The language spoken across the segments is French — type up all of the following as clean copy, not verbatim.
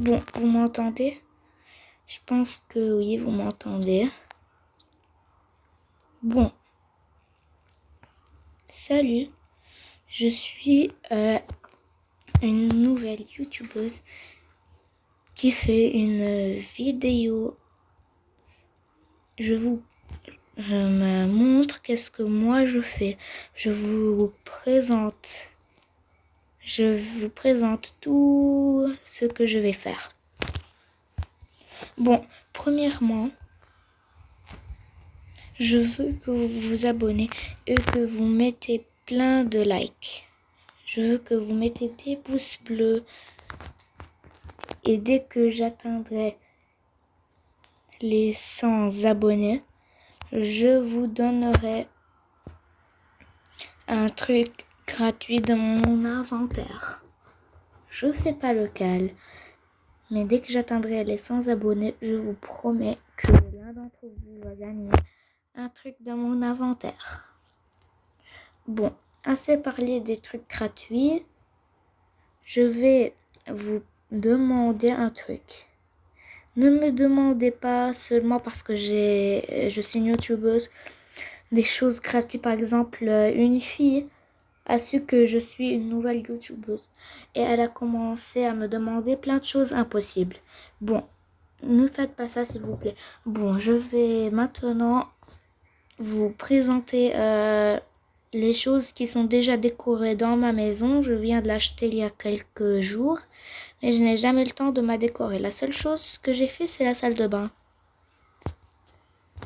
Bon, vous m'entendez? Je pense que oui, vous m'entendez. Bon, salut, je suis une nouvelle youtubeuse qui fait une vidéo. Je me montre qu'est-ce que moi je fais. Je vous présente tout ce que je vais faire. Bon, premièrement, je veux que vous vous abonnez et que vous mettez plein de likes. Je veux que vous mettez des pouces bleus. Et dès que j'atteindrai les 100 abonnés, je vous donnerai un truc gratuit de mon inventaire. Je sais pas lequel, mais dès que j'atteindrai les 100 abonnés, je vous promets que l'un d'entre vous va gagner un truc de mon inventaire. Bon, assez parlé des trucs gratuits. Je vais vous demander un truc. Ne me demandez pas seulement parce que je suis une youtubeuse des choses gratuites. Par exemple, une fille a su que je suis une nouvelle youtubeuse et elle a commencé à me demander plein de choses impossibles. Bon, ne faites pas ça s'il vous plaît. Bon, je vais maintenant vous présenter les choses qui sont déjà décorées dans ma maison. Je viens de l'acheter il y a quelques jours, mais je n'ai jamais le temps de ma décorer. La seule chose que j'ai fait, c'est la salle de bain.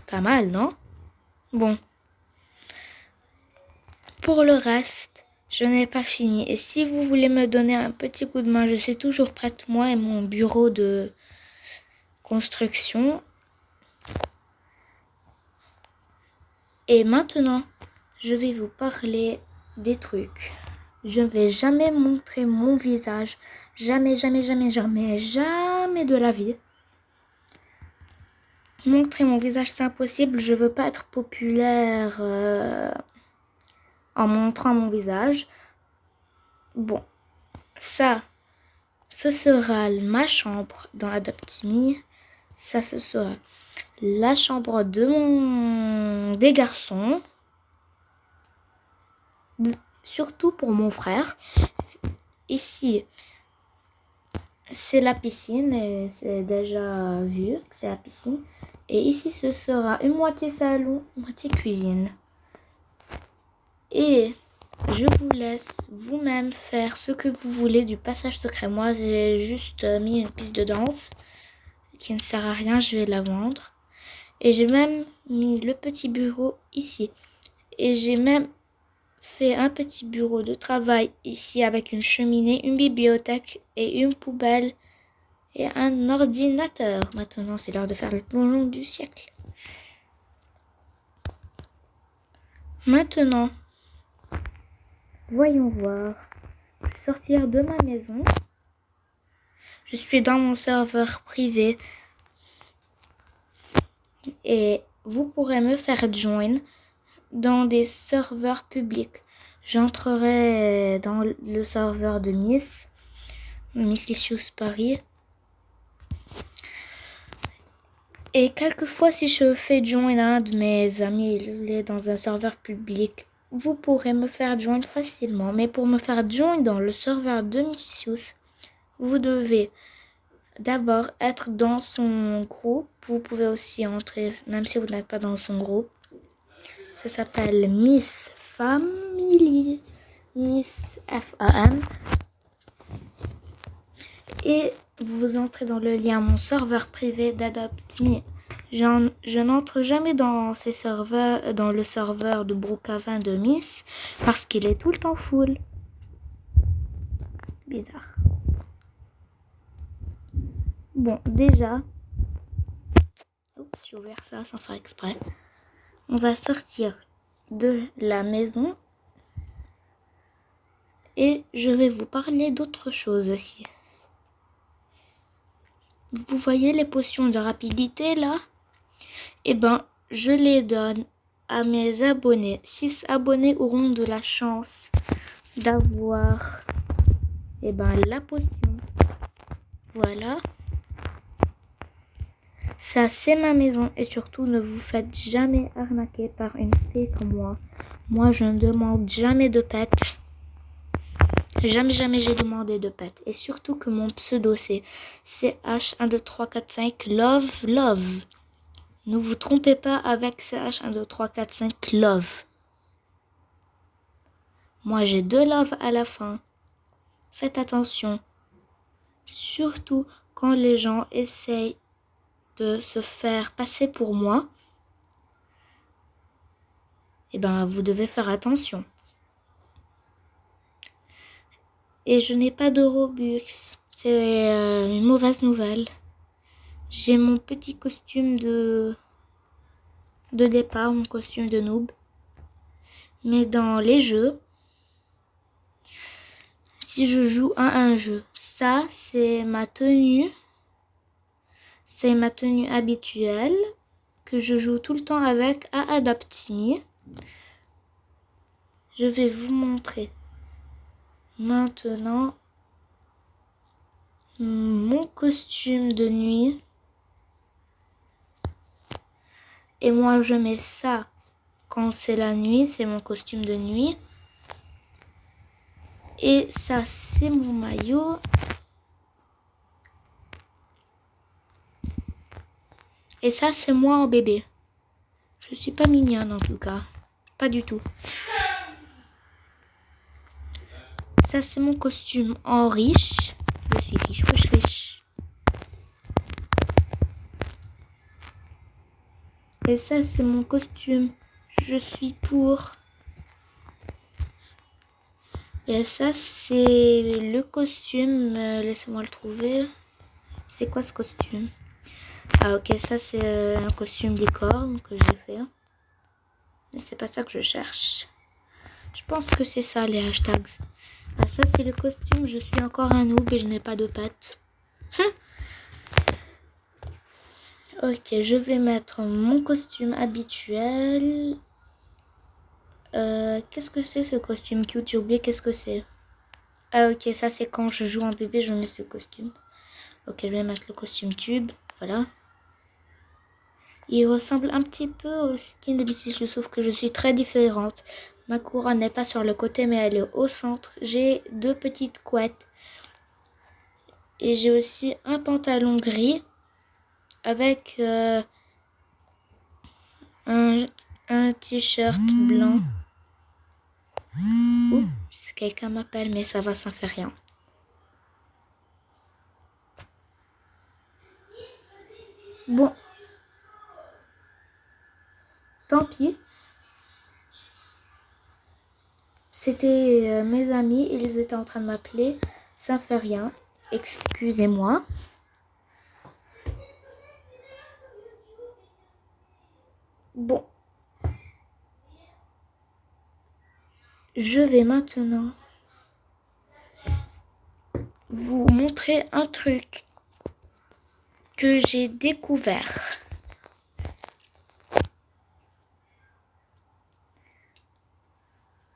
Pas mal, non? Bon. Pour le reste, je n'ai pas fini. Et si vous voulez me donner un petit coup de main, je suis toujours prête, moi et mon bureau de construction. Et maintenant, je vais vous parler des trucs. Je ne vais jamais montrer mon visage. Jamais, jamais, jamais, jamais, jamais de la vie. Montrer mon visage, c'est impossible. Je veux pas être populaire en montrant mon visage. Bon, ça, ce sera ma chambre dans Adopt.me. Ça, ce sera la chambre des garçons. Surtout pour mon frère. Ici, c'est la piscine et c'est déjà vu que c'est la piscine. Et ici, ce sera une moitié salon, une moitié cuisine. Et je vous laisse vous-même faire ce que vous voulez du passage secret. Moi, j'ai juste mis une piste de danse qui ne sert à rien. Je vais la vendre. Et j'ai même mis le petit bureau ici. Et j'ai même fait un petit bureau de travail ici avec une cheminée, une bibliothèque et une poubelle et un ordinateur. Maintenant, c'est l'heure de faire le plongeon du siècle. Maintenant, voyons voir. Je vais sortir de ma maison. Je suis dans mon serveur privé. Et vous pourrez me faire join dans des serveurs publics. J'entrerai dans le serveur de Mississippi Paris. Et quelquefois, si je fais join un de mes amis, il est dans un serveur public, vous pourrez me faire join facilement. Mais pour me faire join dans le serveur de Mississippi, vous devez d'abord être dans son groupe. Vous pouvez aussi entrer, même si vous n'êtes pas dans son groupe. Ça s'appelle Miss Family. Miss FAM. Et vous entrez dans le lien mon serveur privé d'Adopt.me. Je n'entre jamais dans ces serveurs, dans le serveur de Brookhaven de Miss, parce qu'il est tout le temps full. Bizarre. Bon, déjà, j'ai ouvert ça sans faire exprès. On va sortir de la maison et je vais vous parler d'autre chose aussi. Vous voyez les potions de rapidité là? Eh ben, je les donne à mes abonnés. 6 abonnés auront de la chance d'avoir la potion Voilà. Ça, c'est ma maison. Et surtout, ne vous faites jamais arnaquer par une fille comme moi. Moi, je ne demande jamais de pet. Jamais, jamais j'ai demandé de pet. Et surtout que mon pseudo, c'est CH12345 Love Love. Ne vous trompez pas avec CH12345 Love. Moi, j'ai 2 love à la fin. Faites attention. Surtout quand les gens essayent de se faire passer pour moi. Eh ben, vous devez faire attention. Et je n'ai pas de Robux. C'est une mauvaise nouvelle. J'ai mon petit costume de départ, mon costume de noob. Mais dans les jeux, si je joue à un jeu, ça c'est ma tenue. C'est ma tenue habituelle que je joue tout le temps avec à Adopt Me. Je vais vous montrer maintenant mon costume de nuit. Et moi je mets ça quand c'est la nuit, c'est mon costume de nuit. Et ça c'est mon maillot. Et ça c'est moi en bébé. Je suis pas mignonne en tout cas. Pas du tout. Ça c'est mon costume en riche. Je suis riche, riche, riche. Et ça c'est mon costume. Je suis pour. Et ça c'est le costume. Laissez-moi le trouver. C'est quoi ce costume? Ah ok, ça c'est un costume licorne que j'ai fait. Mais c'est pas ça que je cherche. Je pense que c'est ça les hashtags. Ah ça c'est le costume. Je suis encore un noob et je n'ai pas de pattes. Ok, je vais mettre mon costume habituel. Qu'est-ce que c'est ce costume cute? J'ai oublié qu'est-ce que c'est. Ah ok, ça c'est quand je joue en bébé, je mets ce costume. Ok, je vais mettre le costume tube. Voilà. Il ressemble un petit peu au skin de Lucie, sauf que je suis très différente. Ma couronne n'est pas sur le côté, mais elle est au centre. J'ai 2 petites couettes. Et j'ai aussi un pantalon gris avec un t-shirt blanc. Oups, quelqu'un m'appelle, mais ça va, ça fait rien. Bon. Tant pis. C'était mes amis, ils étaient en train de m'appeler. Ça fait rien. Excusez-moi. Bon. Je vais maintenant vous montrer un truc que j'ai découvert.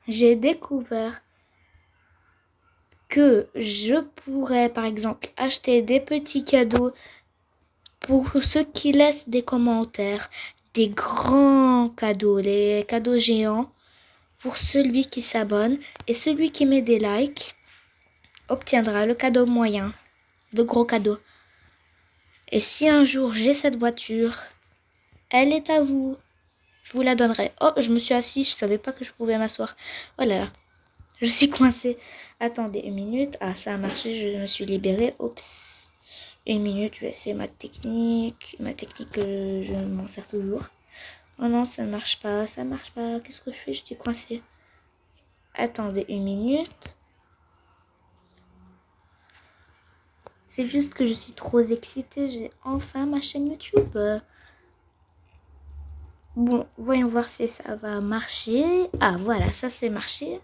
J'ai découvert que je pourrais par exemple acheter des petits cadeaux pour ceux qui laissent des commentaires, des grands cadeaux, les cadeaux géants pour celui qui s'abonne, et celui qui met des likes obtiendra le cadeau moyen, le gros cadeau. Et si un jour j'ai cette voiture, elle est à vous. Je vous la donnerai. Oh, je me suis assise, je savais pas que je pouvais m'asseoir. Oh là là, je suis coincée. Attendez une minute. Ah, ça a marché, je me suis libérée. Oups. Une minute, je vais essayer ma technique. Ma technique, je m'en sers toujours. Oh non, ça ne marche pas, ça marche pas. Qu'est-ce que je fais? Je suis coincée. Attendez une minute. C'est juste que je suis trop excitée. J'ai enfin ma chaîne YouTube. Bon, voyons voir si ça va marcher. Ah, voilà, ça c'est marché.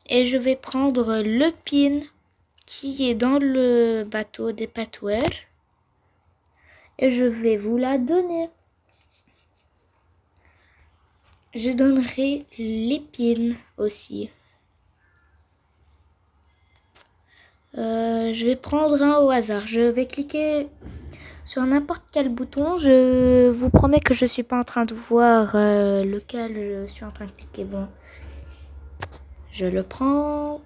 Et je vais prendre le pin qui est dans le bateau des patouères. Et je vais vous la donner. Je donnerai les pins aussi. Je vais prendre un au hasard. Je vais cliquer sur n'importe quel bouton. Je vous promets que je suis pas en train de voir lequel je suis en train de cliquer. Bon, je le prends.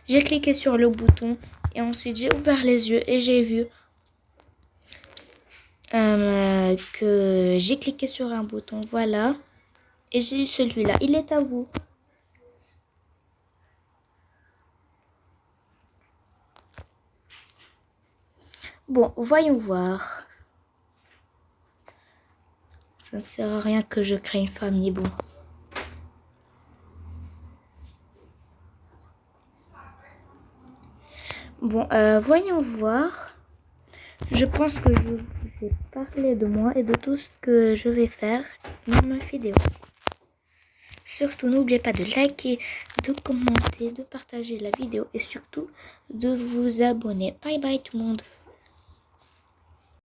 J'ai cliqué sur le bouton et ensuite j'ai ouvert les yeux et j'ai vu que j'ai cliqué sur un bouton. Voilà. Et j'ai eu celui-là. Il est à vous. Bon, voyons voir. Ça ne sert à rien que je crée une famille. Bon. Bon, voyons voir. Je pense que je vous ai parlé de moi et de tout ce que je vais faire dans ma vidéo. Surtout, n'oubliez pas de liker, de commenter, de partager la vidéo et surtout de vous abonner. Bye bye tout le monde.